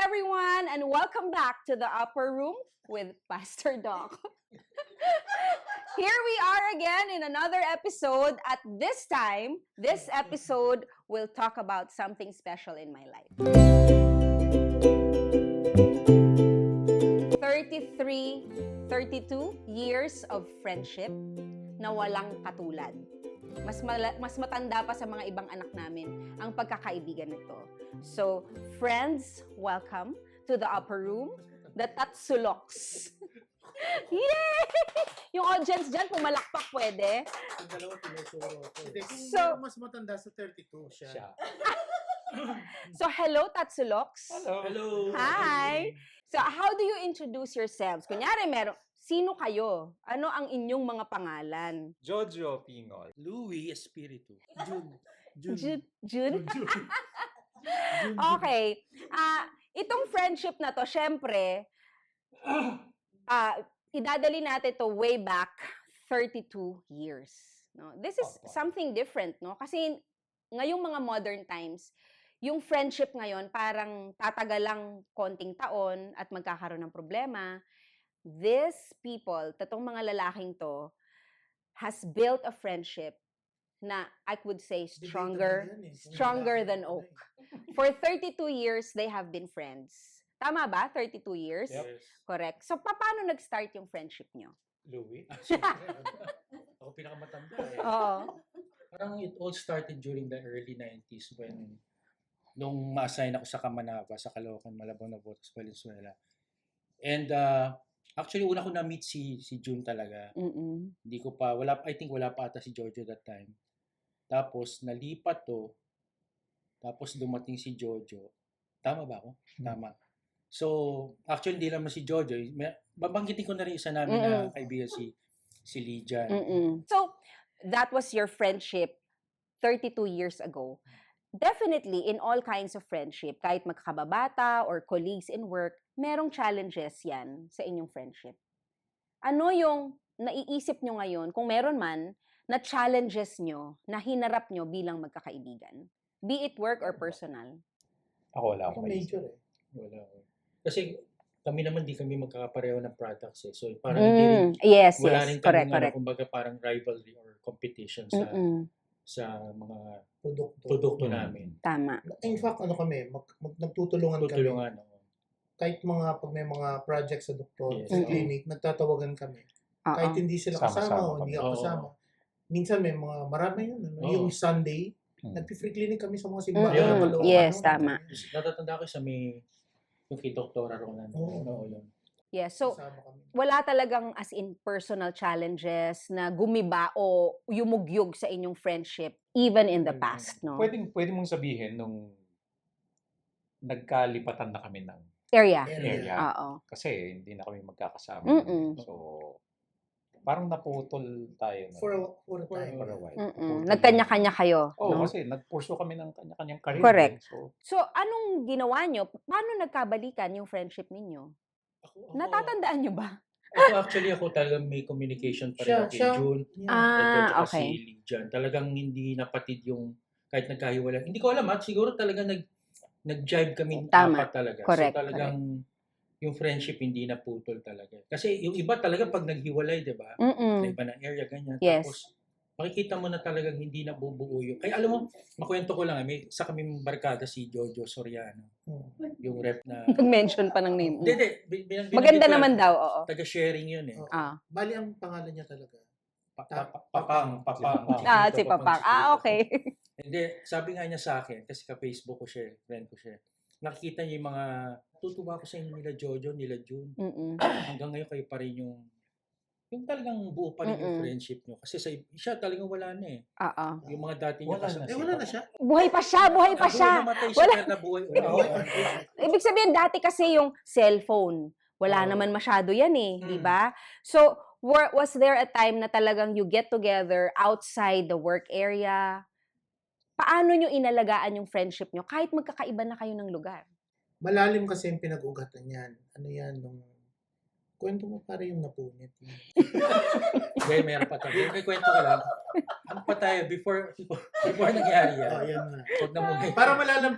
everyone, and welcome back to the Upper Room with Pastor Doc. Here we are again in another episode. At this time, this episode will talk about something special in my life. 32 years of friendship na walang katulad. Mas matanda pa sa mga ibang anak namin ang pagkakaibigan nito. So, friends, welcome to the Upper Room, the Tatsuloks. Yay! Yung audience dyan, pumalakpak pwede. Yung dalawa tinuturo ko. So, mas matanda sa 32 siya. So, hello, Tatsuloks. Hello. Hi. So, how do you introduce yourselves? Kunyari, sino kayo? Ano ang inyong mga pangalan? Jojo Pingol. Louis Espiritu. June? Okay. Itong friendship na to, syempre, idadali natin to way back 32 years. No? This is something different, no? Kasi ngayong mga modern times, yung friendship ngayon parang tatagal lang konting taon at magkakaroon ng problema. These people, tatong mga lalaking to, has built a friendship na I would say stronger than oak. For 32 years, they have been friends. Tama ba? 32 years? Yep. Correct. So, paano nag-start yung friendship nyo? Louis. Ako pinakamatanda Oo. Parang it all started during the early 90s when nung ma-assign ako sa Kamanava, sa Caloocan, Malabon, Navotas, Valenzuela. And actually, una ko na-meet si June talaga. Hindi ko pa, I think wala pa ata si Jojo that time. Tapos, nalipat to. Tapos, dumating si Jojo. Tama ba ako? Tama. So, actually, hindi naman si Jojo. Babanggitin ko na rin isa namin na kaibigan si Lydia. So, that was your friendship 32 years ago. Definitely, in all kinds of friendship, kahit magkakababata or colleagues in work, merong challenges yan sa inyong friendship. Ano yung naiisip nyo ngayon, kung meron man, na challenges nyo, na hinarap nyo bilang magkakaibigan? Be it work or personal? Ako wala Ako akong major maisip. Wala ako. Kasi kami naman di kami magkakapareho ng products eh. So parang hindi rin, Yes, wala yes. rin Correct, kami correct. kumbaga parang rivalry or competition sa mga produkto namin. Tama. In fact, kami, nagtutulungan kami. Tutulungan. Kahit pag may mga projects sa doktor, Yes. sa clinic, nagtatawagan kami. Kahit hindi sila kasama o hindi ako kasama. Minsan may mga marami yun. Yung Sunday, nag-free clinic kami sa mga simbahan. Yes, tama. Natatanda ko sa may yung kay Doktora Ronan. Yun. Yes, so wala talagang as in personal challenges na gumiba o yumugyog sa inyong friendship even in the past, no? Pwede mong sabihin nung nagkalipatan na kami ng Area. Oo. Kasi hindi na kami magkakasama. So, parang naputol tayo. For a time. For a while. Nagkanya-kanya kayo, no? Kasi nagpurso kami ng kanya-kanyang career. Correct. So, anong ginawa nyo? Paano nagkabalikan yung friendship ninyo? Natatandaan nyo ba? Ako talagang may communication pa rin kay June. Okay. Si Lydia. Talagang hindi napatid yung kahit nagkahiwalay. Hindi ko alam siguro talagang nag-jive kami apat talaga. Correct, so talagang yung friendship hindi naputol talaga. Kasi yung iba talaga pag naghiwalay, 'di ba? Sa iba ng area ganyan. Yes. Tapos makikita mo na talagang hindi nabubuo yung. Kaya alam mo, makwento ko lang, may isa kaming barkada si Jojo Soriano. Yung rep na Nag-mention pa ng name. Hindi. Maganda naman daw, oo. Taga-sharing yun eh. Bali ang pangalan niya talaga. Papang. Si Papang. Okay. Hindi, sabi nga niya sa akin, kasi ka-Facebook ko siya, friend ko siya. Nakikita niya yung mga, tutuwa ko sa inyo nila Jojo, nila June. Hanggang ngayon kayo pa rin yung talagang buo pa rin yung friendship nyo. Kasi siya talagang wala na eh. Yung mga dati niya kasama. Wala na siya. Buhay pa siya. Namatay siya, pero nabuhay ulit. Ibig sabihin, dati kasi yung cellphone, wala naman masyado yan eh, di ba? So, was there a time na talagang you get together outside the work area? Paano nyo inalagaan yung friendship nyo kahit magkakaiba na kayo ng lugar? Malalim kasi yung pinag-ugatan yan. Ano yan, nung Kwento mo pare yung napunit. Ngayon, meron pa tayo. May kwento ka lang. Ano pa tayo, before nangyari yan. Yan na. Huwag na muna. Para malaman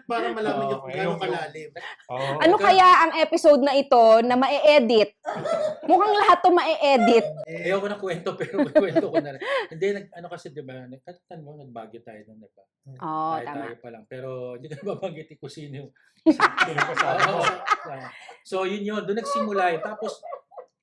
niyo kung yung- gano'ng kalalim. Oo. Ano kaya ang episode na ito na ma-edit? Mukhang lahat to ma-edit. Ayoko na kwento, pero may kwento ko na rin. Hindi, ano kasi, di ba, nagkatan mo, nagbagyo tayo nun, di ba? Oo, tama. Tayo pa lang. Pero, hindi ko na babanggitin kung sino yung Sino kasama mo? So, yun. Doon nagsimula yun. Tapos,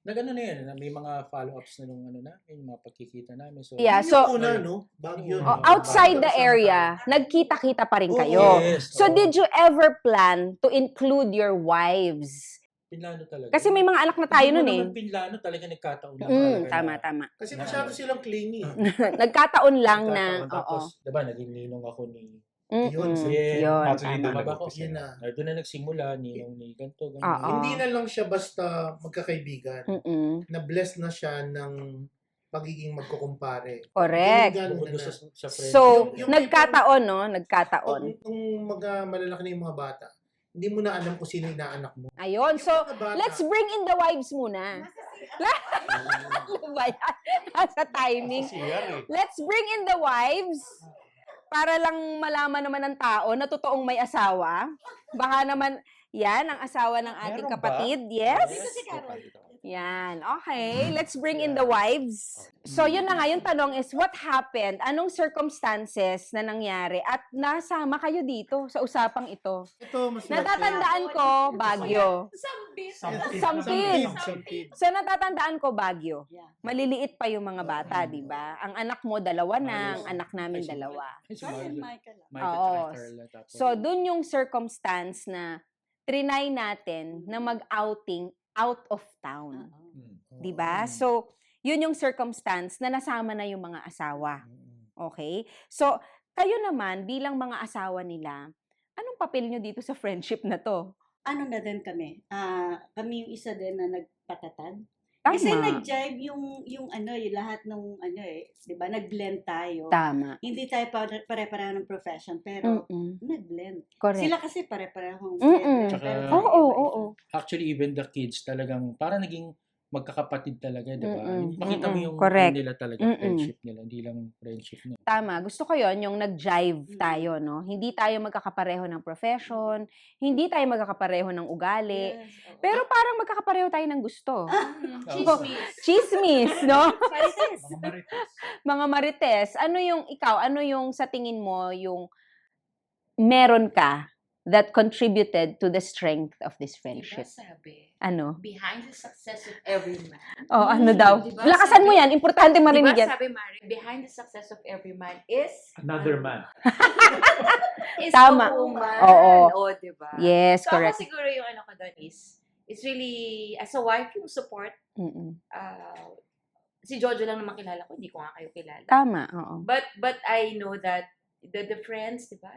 nag-ano na yun, may mga follow-ups na nung ano namin, mga pagkikita namin. So, Yeah, Yun so yung una, no? Baguio. oh, outside the area, nagkita-kita pa rin kayo. yes, So oo. did you ever plan to include your wives? Pinlano talaga. Kasi may mga anak na tayo nun Hindi eh. mo naman pinlano, talaga nagkataon lang. Mm, talaga tama, na- tama. Kasi masyado silang clingy. Nagkataon lang na, nagkataon. Tapos, oo. diba, naging ninong ako ni... Yun, yeah, Yun, Actually, tama. doon Tama ba ako? Yun na. Doon na nagsimula, ninong ni ganito, ganito. Oo. Hindi na lang siya basta magkakaibigan. Mm-mm. Na-bless na siya ng pagiging magkukumpare. Correct. Ganun Bukod na. doon sa friend. So, Yung nagkataon, no? Nagkataon. Nung malalaki na yung mga bata, hindi mo na alam kung sino yung inaanak mo. Ayun. So, Yung mga bata, let's bring in the wives muna. Ano ba yan? Nasa timing. Let's bring in the wives para lang malaman naman ng tao na totoong may asawa. Baka naman, yan, ang asawa ng ating Meron ba? kapatid. Yes? Yan. Okay. Let's bring in the wives. So, yun na nga. Yung tanong is, what happened? Anong circumstances na nangyari? At nasama kayo dito sa usapang ito? ito, mas Natatandaan ko, Baguio. Sampit. Sampit. So, natatandaan ko, Baguio. Maliliit pa yung mga bata, di ba? Ang anak mo, dalawa na. Ang anak namin, dalawa. Ay, si Michael Oo. tsaka Carla, tapos- So, dun yung circumstance na trinay natin na mag-outing out of town. Di ba? So, yun yung circumstance na nasama na yung mga asawa. Okay? So, kayo naman, bilang mga asawa nila, anong papel nyo dito sa friendship na to? Ano na din kami? Kami yung isa din na nagpatatag. Tama. Kasi nag-jive yung lahat ng 'di ba? Nag-blend tayo. Tama. Hindi tayo pare-pareho ng profession, pero Mm-mm. nag-blend. Correct. Sila kasi pare-parehong Mm-mm. pero Tsaka- Oo, iba-iba. oo. Actually, even the kids talagang parang naging magkakapatid talaga, di ba? Mm-mm. Makita mo yung Correct. ano nila talaga, Mm-mm. friendship nila, hindi lang friendship nila. Tama. Gusto ko yon yung nag-jive tayo, no? Hindi tayo magkakapareho ng profession, hindi tayo magkakapareho ng ugali, Yes, oo. pero parang magkakapareho tayo ng gusto. Chismis. Chismis, no? Marites. Mga marites. Mga marites, ano yung sa tingin mo yung meron ka that contributed to the strength of this friendship? Diba sabi, Ano? behind the success of every man. Oh, ano daw? Diba Lakasan mo sabi- yan. Importante marinig Diba yan. sabi, Mari, behind the success of every man is Another man. is Tama. a woman. Oo. O, diba? Yes, So correct. ako siguro yung ano ko doon is, it's really, as a wife, yung support, Mm-mm. si Jojo lang naman kilala ko, hindi ko nga kayo kilala. Tama, oo. But I know that the friends, diba?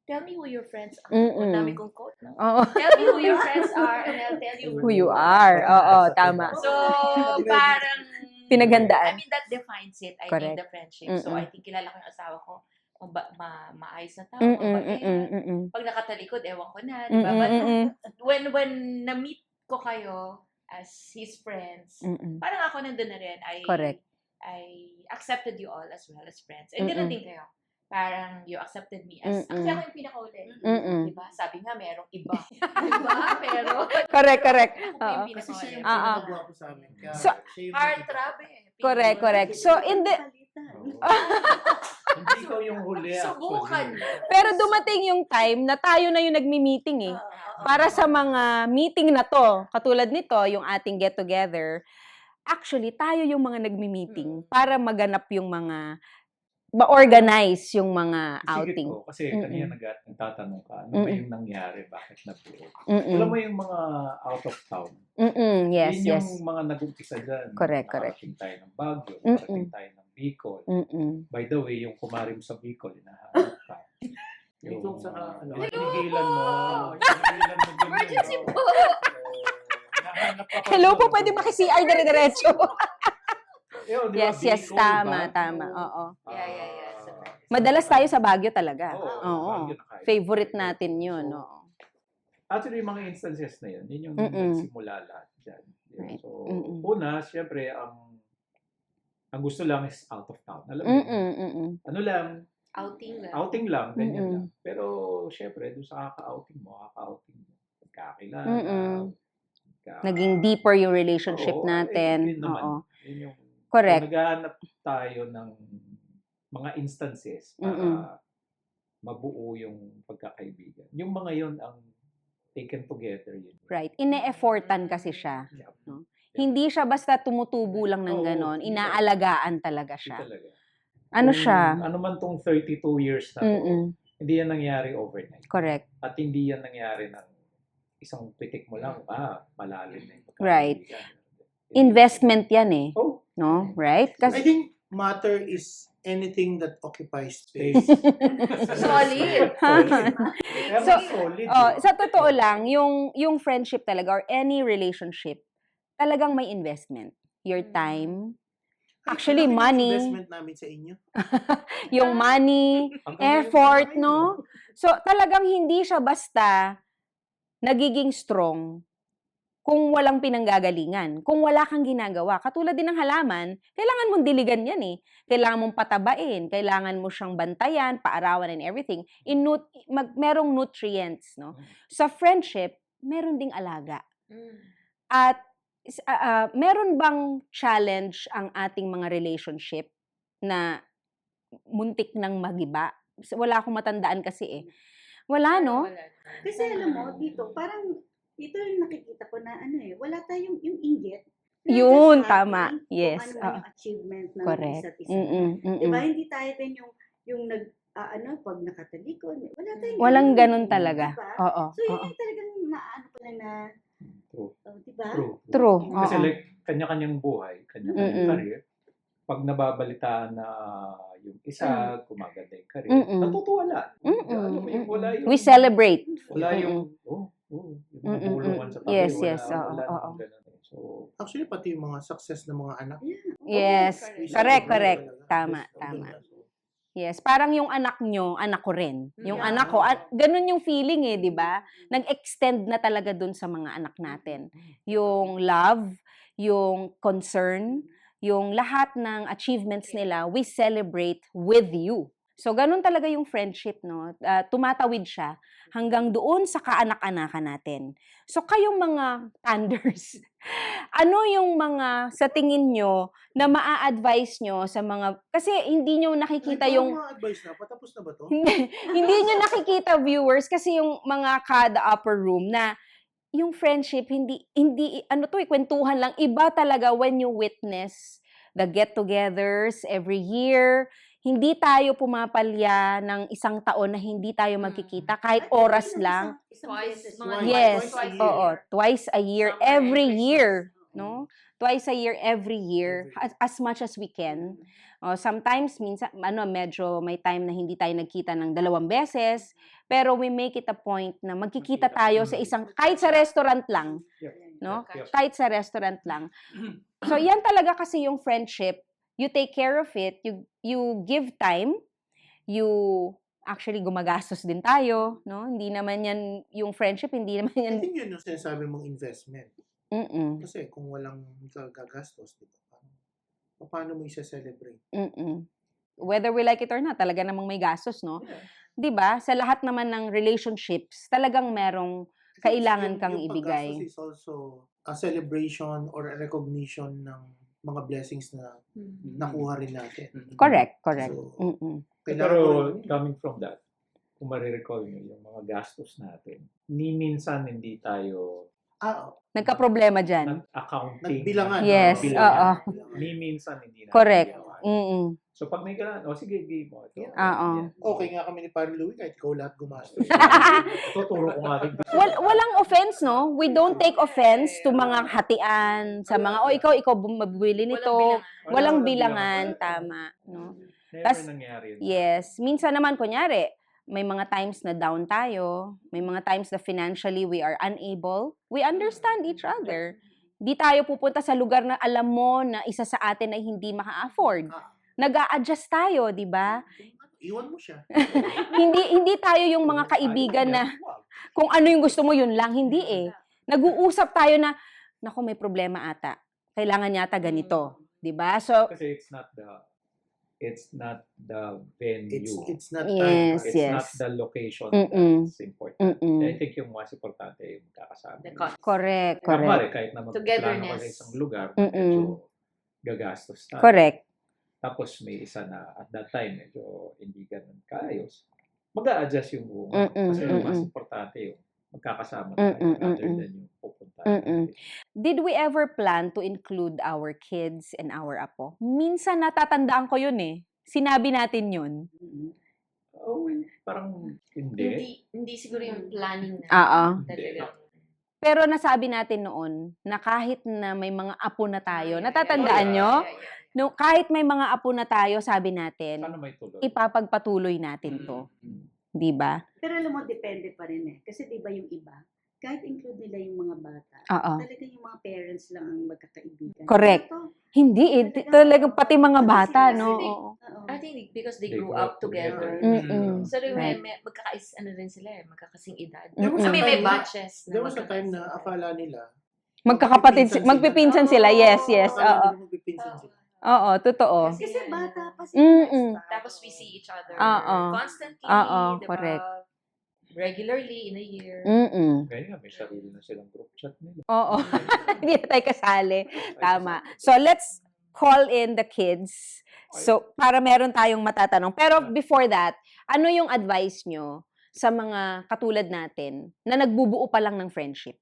Tell me who your friends are. Mm-mm. Ang dami kong quote, no? Oo. Tell me who your friends are and I'll tell you Who you are. Oo, tama. So, parang... Pinaghandaan. I mean, that defines it. I Correct. think the friendship. So, Mm-mm. I think kilala ko yung asawa ko. Maayos na tao. Mm-mm, mabait. mm-mm, mm-mm. Pag nakatalikod, ewan ko na. Diba? Mm-mm, But mm-mm, when na-meet ko kayo as his friends, mm-mm. parang ako nandun na rin. Correct. I accepted you all as well as friends. And Mm-mm. ganoon din kayo. Parang you accepted me as, Mm-mm. kasi ako yung pinakauli. Mm-mm. Diba? Sabi nga, merong iba. Diba? Pero, Correct, correct. ako po Oo. yung Kasi siya yung pinakauli. pinakagwapo sa amin. Kaya So, siya yung Heartthrob eh. Correct, correct. So, in the... Hindi ikaw yung huli. Subukan. Pero dumating yung time na tayo na yung nagmi-meeting eh. Para sa mga meeting na to, katulad nito, yung ating get-together, actually, tayo yung mga nagmi-meeting para maganap yung mga, ma-organize yung mga outing. Ko, kasi Mm-mm. kanina nagtatanong ka, ano ba Mm-mm. yung nangyari? Bakit nabuo? Mm-mm. Alam mo yung mga out of town? Mm-mm. Yes, Yun yes. yung mga nag-umpisa dyan. Correct, correct. Nakarating tayo ng Baguio, Mm-mm. nakarating tayo ng Bicol. Mm-mm. By the way, yung kumarim sa Bicol, hinahanap ka. Ito sa ano, Pinigilan mo. Pinigilan mo ganyan, Emergency no? po. Hinahanap ka pa Hello po, doon. pwede maki-CR dire-diretso. Yun, di ba, Yes, yes, Bicol, tama, Baguio. tama. Oo. Yeah. Madalas tayo sa Baguio talaga. Oo, Oo. Baguio na kayo. Favorite natin yun. Oo. Actually, yung mga instances na yun yung nagsimula lahat dyan. Right. So, Mm-mm. una, siyempre, ang gusto lang is out of town. Alam mo, ano lang, Outing lang. outing lang, ganyan lang. Pero, siyempre, doon sa kaka-outing mo, magkakilala, Naging deeper yung relationship Oo, natin. yun naman. Oo. Yun yung, Correct. kung naghahanap tayo ng mga instances para mabuo yung pagkakaibigan. Yung mga yun ang taken together. Yun. Right. Ine-effortan kasi siya. Yeah. No? Hindi siya basta tumutubo lang ng Oo, ganon. hindi Inaalagaan talaga Yun siya. talaga. Ano Kung siya? Ano man tong 32 years na to, hindi yan nangyari overnight. Correct. At hindi yan nangyari ng isang pitik mo lang, malalim na yung Right. pagkakaibigan. Investment yan eh. Oh, No? Right? I Kasi think matter is anything that occupies space. Solid. Kaya So, mas solid. sa totoo lang, yung friendship talaga or any relationship, talagang may investment. Your time, actually Malaki yung money, investment namin sa inyo. yung money, effort, no? So, talagang hindi siya basta nagiging strong kung walang pinanggagalingan, kung wala kang ginagawa. Katulad din ng halaman, kailangan mong diligan yan eh. Kailangan mong patabain, kailangan mo siyang bantayan, paarawan and everything. Merong nutrients, no? Sa friendship, meron ding alaga. At meron bang challenge ang ating mga relationship na muntik nang magiba? Wala akong matandaan kasi eh. Wala, no? Kasi alam mo, dito, parang, ito yung nakikita ko na wala tayong yung inggit. Yun, Just happy tama. kung Yes. ano man yung achievement ng Correct. isa't isa. Diba? Hindi tayo din yung pag nakatalikod. Wala tayong Walang ganun ganun. talaga. Diba? Oo. So, yun yung talagang naano ko na True. diba? True. Kasi Oo. like, kanya-kanyang buhay, kanya-kanyang career. Pag nababalitaan na yung isa, gumaganda yung career, natutuwala. Alam mo, yung wala yung... We celebrate. Wala yung... yung nabulungan sa tabi. Yes, wala, yes. Oo, wala oo. namang ganun. So, Actually, pati yung mga success ng mga anak. Yes. correct. Correct, Talaga. correct. Tama, Yes, tama. andun na. Yes, parang yung anak nyo, anak ko rin. Yung Yeah. anak ko, ganun yung feeling eh, di ba? Nag-extend na talaga dun sa mga anak natin. Yung love, yung concern, yung lahat ng achievements nila, we celebrate with you. So, ganun talaga yung friendship, no? Tumatawid siya hanggang doon sa kaanak-anakan natin. So, kayong mga thunders, ano yung mga sa tingin nyo na maa-advise nyo sa mga, kasi hindi nyo nakikita Ay, yung, mga advice na. Patapos na ba to? hindi nyo nakikita viewers kasi yung mga kada upper room na yung friendship, hindi, kwentuhan lang. Iba talaga when you witness the get-togethers every year. Hindi tayo pumapalya ng isang taon na hindi tayo magkikita kahit oras lang. Twice, Yes, twice a year. oo, twice a year, Summer every and year, Christmas. no? Twice a year, every year, as much as we can. Sometimes, minsan, medyo may time na hindi tayo nagkita ng 2 beses, pero we make it a point na magkikita tayo sa isang, kahit sa restaurant lang, no? Kahit sa restaurant lang. So, yan talaga kasi yung friendship. You take care of it, you give time, you actually gumagastos din tayo, no? Hindi naman yan, yung friendship, hindi naman yan. I think yun yung sinasabi mong investment. Mm-mm. Kasi kung walang gagastos, di ba? Paano mo isa-celebrate? Mm-mm. Whether we like it or not, talaga namang may gastos, no? Yeah. 'Di ba? Sa lahat naman ng relationships, talagang merong kailangan kang yung ibigay. paggastos is also a celebration or a recognition ng mga blessings na nakuha rin natin. Correct, correct. So, Mm-mm. kailangan Pero mo rin- coming from that, kung marirecall nyo yung mga gastos natin, ni minsan hindi tayo Nagka-problema dyan. nag-accounting. Nagbilangan. Yes, nagbilangan. oo. Ni minsan hindi natin Correct. ginawa. Mm-mm. So pag may kailangan, sige, game mo. Ito. Oo. Okay nga kami ni Parang Louie kahit ikaw lahat gumastos. Tuturo ko nga rin. Walang offense, no? We don't take offense to mga hatian, sa mga, ikaw mabili nito. Walang bilangan, tama. No? Never Tas- nangyari yun. Yes. Minsan naman, kunyari, may mga times na down tayo, may mga times na financially we are unable, we understand each other. Di tayo pupunta sa lugar na alam mo na isa sa atin ay hindi maka-afford. Nag-a-adjust tayo, di ba? iwan mo siya. Hindi tayo yung mga kaibigan na kung ano yung gusto mo yun lang, hindi eh. Nag-uusap tayo na, naku, may problema ata. Kailangan yata ganito, 'di ba? So Kasi it's not the venue. It's not Yes, It's yes. not the location Mm-mm. that's important. Mm-mm. I think yung mas importante yung kakasama. The cost. Correct, Kunwari, correct. kahit na magplano ka Togetherness. sa isang lugar, Mm-mm. medyo gagastos tayo. Correct. Tapos may isa na at that time, medyo hindi ganun kaayos. Mag-a-adjust yung buong. Mm-mm, Kasi yung mas mm-mm. importante yung magkakasama tayo Mm-mm, rather mm-mm. than yung pupunta. Mm-mm. Did we ever plan to include our kids and our apo? Minsan natatandaan ko yun eh. Sinabi natin yun. Oh, parang hindi. Hindi siguro yung planning na. Oo. Talaga. Pero nasabi natin noon na kahit na may mga apo na tayo, natatandaan nyo? No, kahit may mga apo na tayo, sabi natin, Paano may tuloy? ipapagpatuloy natin to. Mm. 'Di ba? Pero alam mo, depende pa rin eh. Kasi di ba yung iba, kahit include nila yung mga bata, Oo. talaga yung mga parents lang ang magkakaibigan. Correct. Ito, Hindi eh. Talagang pati mga bata, no? Kasi Oo. oo. I think because they They grew grew up up together. together. Mm-mm. So, Right. ano rin sila eh, magkakasing edad. Mm-mm. So, may Time na- batches na There was a time na magkakasing edad. akala nila, Magkakapatid, magpipinsan sila. Yes, yes. akala Oo. nila magpipinsan sila. Oo, totoo. Kasi bata pa Mm-mm. sila. Tapos we see each other Oo. constantly, Oo, diba? correct. Regularly in a year. Mm-mm. Kaya nga, may sarili na silang group chat nila. Oo. Hindi na tayo kasali. Tama. So, let's call in the kids. So, para meron tayong matatanong. Pero before that, ano yung advice nyo sa mga katulad natin na nagbubuo pa lang ng friendship?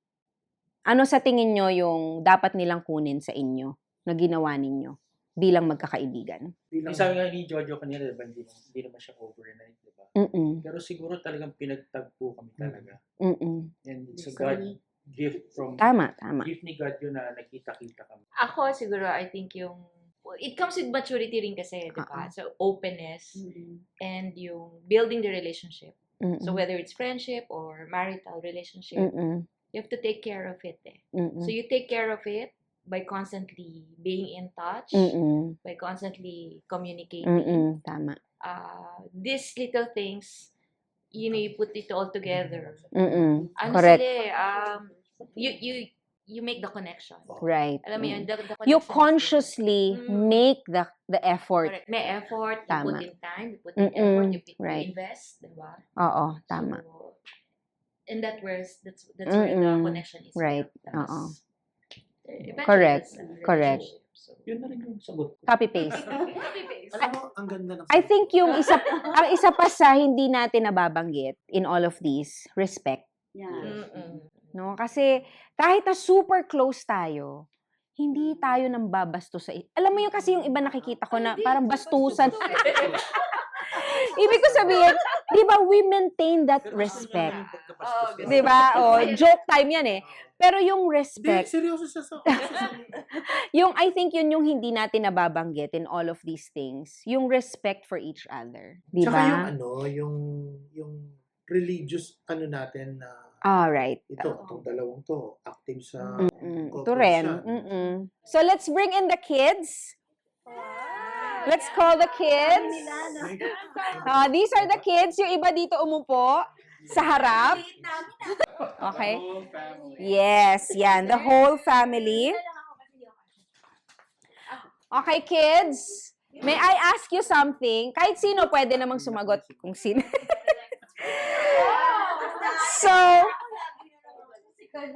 Ano sa tingin nyo yung dapat nilang kunin sa inyo na ginawa ninyo bilang magkakaibigan? Bilang- Yung sabi nga ni Jojo kanina, diba, hindi naman siya overnight, diba? Mm-mm. Pero siguro talagang pinagtagpo kami talaga. Mm-mm. And it's a God gift from Tama, tama. gift ni God yun na nakita-kita kami. Ako siguro, I think it comes with maturity rin kasi, di ba? So, openness and yung building the relationship. Mm-mm. So, whether it's friendship or marital relationship, Mm-mm. you have to take care of it eh. Mm-mm. So, you take care of it by constantly being in touch, Mm-mm. by constantly communicating. Mm-mm. Tama. These little things, you put it all together. Mm-mm. Ano Correct. sila you make the connection. Right. Alam mo yun, the connection You is consciously Mm. make the effort. correct. May effort, you Tama. put in time, you put in Mm-mm. effort, you Right. invest, diba? Oo, tama. So, and that's where the Mm-mm. connection is. Right. Tapos, Oo. eventually, Correct. that's a Correct. relationship. So, Yun na rin yung sagot ko. Copy-paste. Alam mo, ang ganda ng I think yung ang isa pa sa hindi natin nababanggit in all of these, respect. Yeah. mm-mm. No? Kasi kahit na super close tayo, hindi tayo nang babasto sa... Alam mo yung kasi yung iba nakikita ko na parang bastusan. Ibig ko sabihin, di ba, we maintain that respect. Oh, Di ba? O, joke time yan eh. Pero yung Hindi, respect, seryoso siya sa yung I think yun yung hindi natin nababanggit in all of these things. Yung respect for each other. Di Tsaka yung ba? ano, yung religious ano natin na Alright. itong dalawang to, active sa Ito rin. cooperation. So, let's bring in the kids. Let's call the kids. These are the kids. Yung iba dito umupo sa harap. Okay. Yes, yan. The whole family. Okay, kids. May I ask you something? Kahit sino pwede namang sumagot kung sino. So,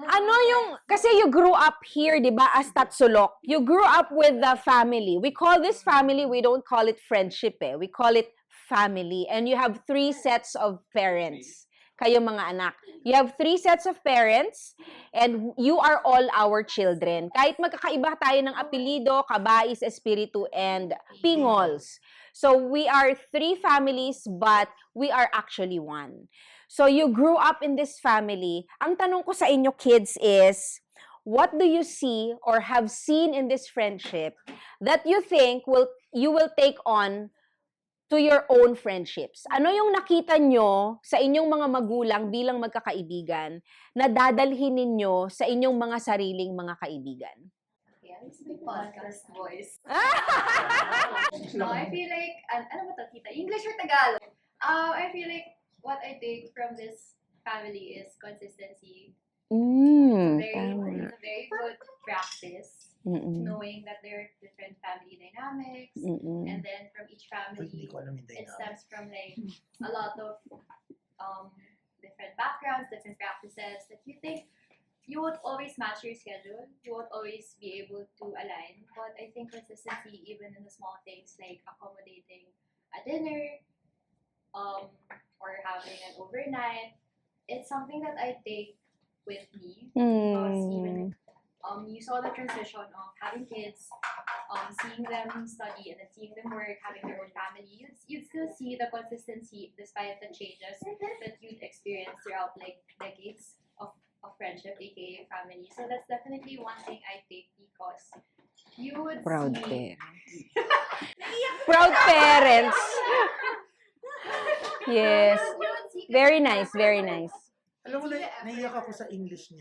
ano yung, kasi you grew up here, di ba, as Tatsulok. You grew up with the family. We call this family, we don't call it friendship eh. We call it family. And you have 3 sets of parents. Kayo mga anak. You have 3 sets of parents and you are all our children. Kahit magkakaiba tayo ng apelido, Kabais, Espiritu, and Pingols. So we are 3 families but we are actually one. So you grew up in this family. Ang tanong ko sa inyo kids is, what do you see or have seen in this friendship that you think you will take on to your own friendships? Ano yung nakita nyo sa inyong mga magulang bilang magkakaibigan na dadalhin ninyo sa inyong mga sariling mga kaibigan? I miss my podcast voice. No, I feel like, ano ba to, tita? English or Tagalog? I feel like what I take from this family is consistency. It's a very good practice, knowing that there are different family dynamics, and then from each family, Hindi ko alam yung it dynamic. stems from like a lot of different backgrounds, different practices that you think you won't always match your schedule, you won't always be able to align. But I think consistency, even in the small things like accommodating a dinner, or having an overnight, it's something that I take with me because even you saw the transition of having kids, seeing them study and then seeing them work, having their own family, you'd still see the consistency despite the changes that you'd experience throughout like decades of friendship, aka family. So that's definitely one thing I take because you would Proud see parents. Proud parents. Yes. you would see Very nice, very nice. Alam mo, naiyak ako sa English niya.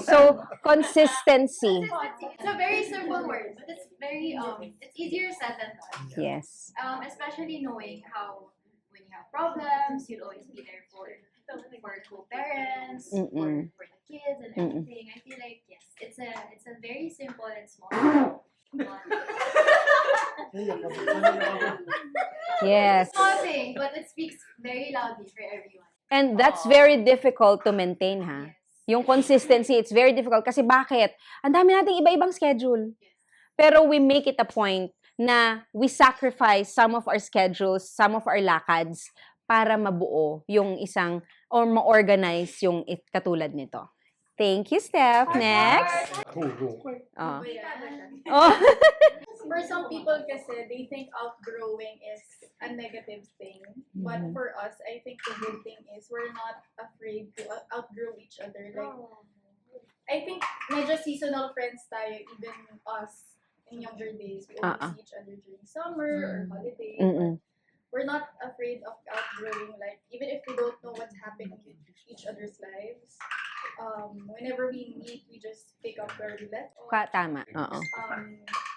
So, consistency. It's a very simple word, but it's very it's easier said than done. Yes. Especially knowing how when you have problems, you'd always be there for co-parents, for the kids and everything. I feel like yes, it's a very simple and small Naiyak ako. Yes. small thing, but it speaks very loudly for everyone. And that's very difficult to maintain, ha? Yung consistency, it's very difficult. Kasi bakit? Ang dami nating iba-ibang schedule. Pero we make it a point na we sacrifice some of our schedules, some of our lakads, para mabuo yung isang, or ma-organize yung katulad nito. Thank you, Steph. Next. Oh. Oh. For some people kasi, they think outgrowing is a negative thing. But for us, I think the good thing is we're not afraid to outgrow each other. Like, I think medyo seasonal friends tayo, even us in younger days. We always see each other during summer or holiday. But we're not afraid of outgrowing. Like, even if we don't know what's happening in each other's lives, whenever we meet, we just pick up where we left off. Tama. Oo.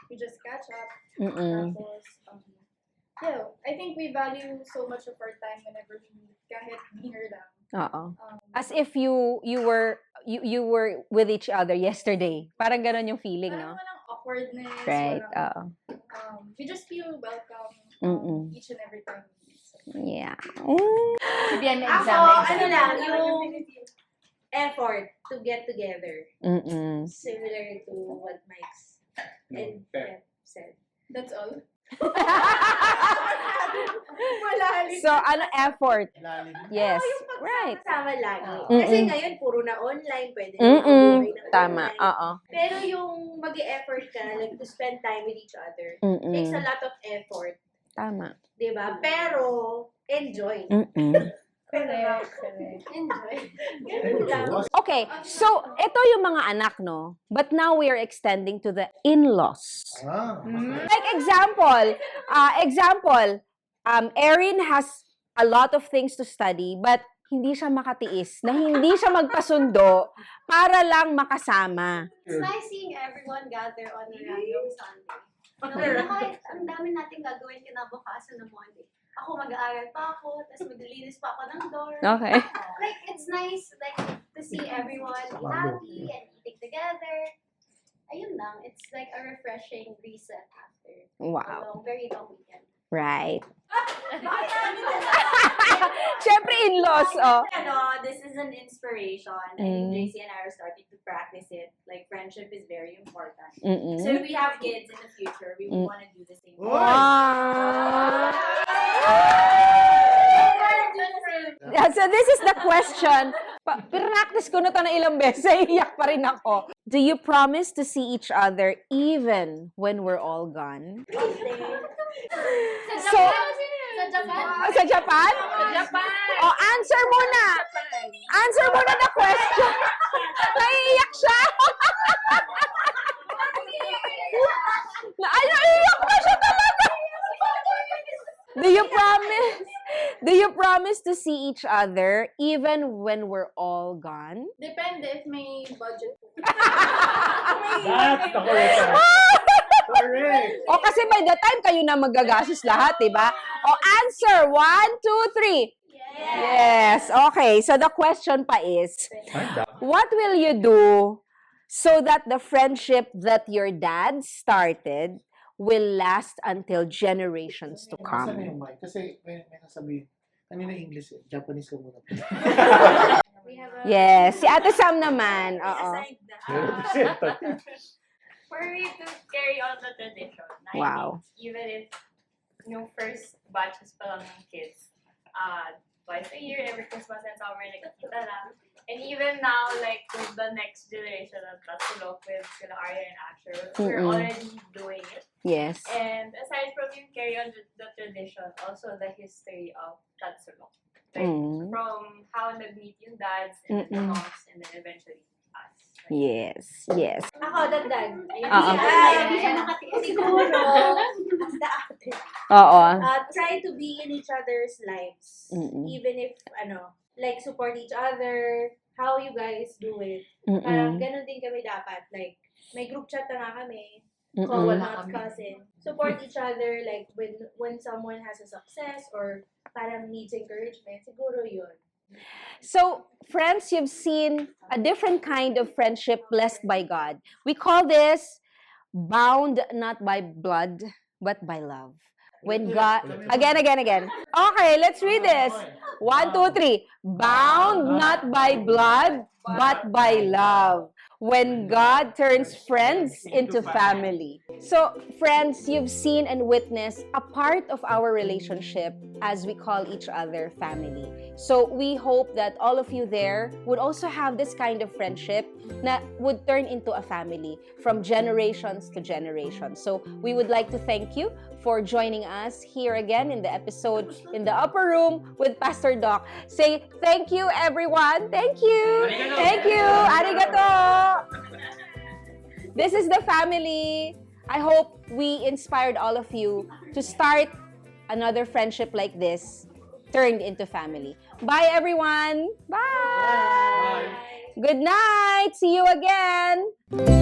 We just catch up. Tapos, yeah, I think we value so much of our time whenever we meet, kahit dinner lang. Oo. As if you were with each other yesterday. Parang ganon yung feeling, no? Walang awkwardness. Right. Walang, we just feel welcome each and every time we meet. So, Yeah. Bigyan na Ako, exam. ano lang, yung effort to get together. Similar to what Mike's and Pep said. that's all. So, ano effort? Lalim. Yes. Yung Right. pagsama lagi. Mm-mm. Kasi ngayon, puro na online. Pwede na mag-buhay ng Tama. online. Oo. Pero yung mag-e-effort ka, like to spend time with each other, takes a lot of effort. Tama. Diba? Pero, enjoy. Correct. Enjoy. Ganun lang. Okay, so ito yung mga anak, no? But now we are extending to the in-laws. Like example, Erin has a lot of things to study, but hindi siya makatiis, na hindi siya magpasundo para lang makasama. It's nice seeing everyone gather on a random Sunday. Kahit ang dami nating gagawin kinabukasan ng Monday. Ako mag-aaral pa ako, tapos maglilinis pa ako ng dorm. Okay. Like, it's nice like to see everyone be happy and eating together. Ayun lang, it's like a refreshing reset after a Wow. very long weekend. Right. Siyempre in-laws, oh. Ano, this is an inspiration. I think JC and I are starting to practice it. Like, friendship is very important. So if we have kids in the future, we would want to do the same thing. Wow. Yeah, so this is the question. Practice ko na to na ilang beses. Iyak pa rin ako. Do you promise to see each other even when we're all gone? So, Sa Japan? sa Japan? Oh, answer muna. Answer muna the question. Naiiyak siya. Naiiyak na siya talaga. Do you promise to see each other even when we're all gone? Depende if may budget po. That's the correct. Correct. O kasi by the time kayo na magagastos lahat, di ba? O answer, 1, 2, 3. Yes. Okay, so the question pa is, what will you do so that the friendship that your dad started will last until generations to Nasaan na come? yung mic? Kasi may nasabi, kanina English eh. Japanese ka muna. Yes. Si Ate Sam naman. Oo. For me to carry on the tradition. I Wow. think even if yung first batches pa lang ng kids, twice a year, every Christmas and summer, nagkikita lang. And even now, like, with the next generation of Tatsulok, with sila Arya and Asher, we're already doing it. Yes. And aside from yung carry on the tradition, also the history of Tatsulok. Like, from how nag-meet yung dads, and then the moms, and then eventually us. Yes. Yes. Ako, dagdag. Oo. Siguro, as the ate. Oo. Try to be in each other's lives. Even if, like, support each other, how you guys do it. Parang ganun din kami dapat. Like, may group chat na nga kami. Call not cousin. Support each other, like, when someone has a success or parang needs encouragement, siguro yun. So, friends, you've seen a different kind of friendship blessed by God. We call this bound not by blood, but by love. When God, again. Okay, let's read this. 1, 2, 3. Bound not by blood, but by love. When God turns friends into family. So, friends, you've seen and witnessed a part of our relationship as we call each other family. So, we hope that all of you there would also have this kind of friendship that would turn into a family from generations to generations. So, we would like to thank you for joining us here again in the episode in the upper room with Pastor Doc. Say thank you, everyone. Thank you. Thank you. Arigato. This is the family. I hope we inspired all of you to start another friendship like this turned into family. Bye, everyone. Bye. Good night. See you again.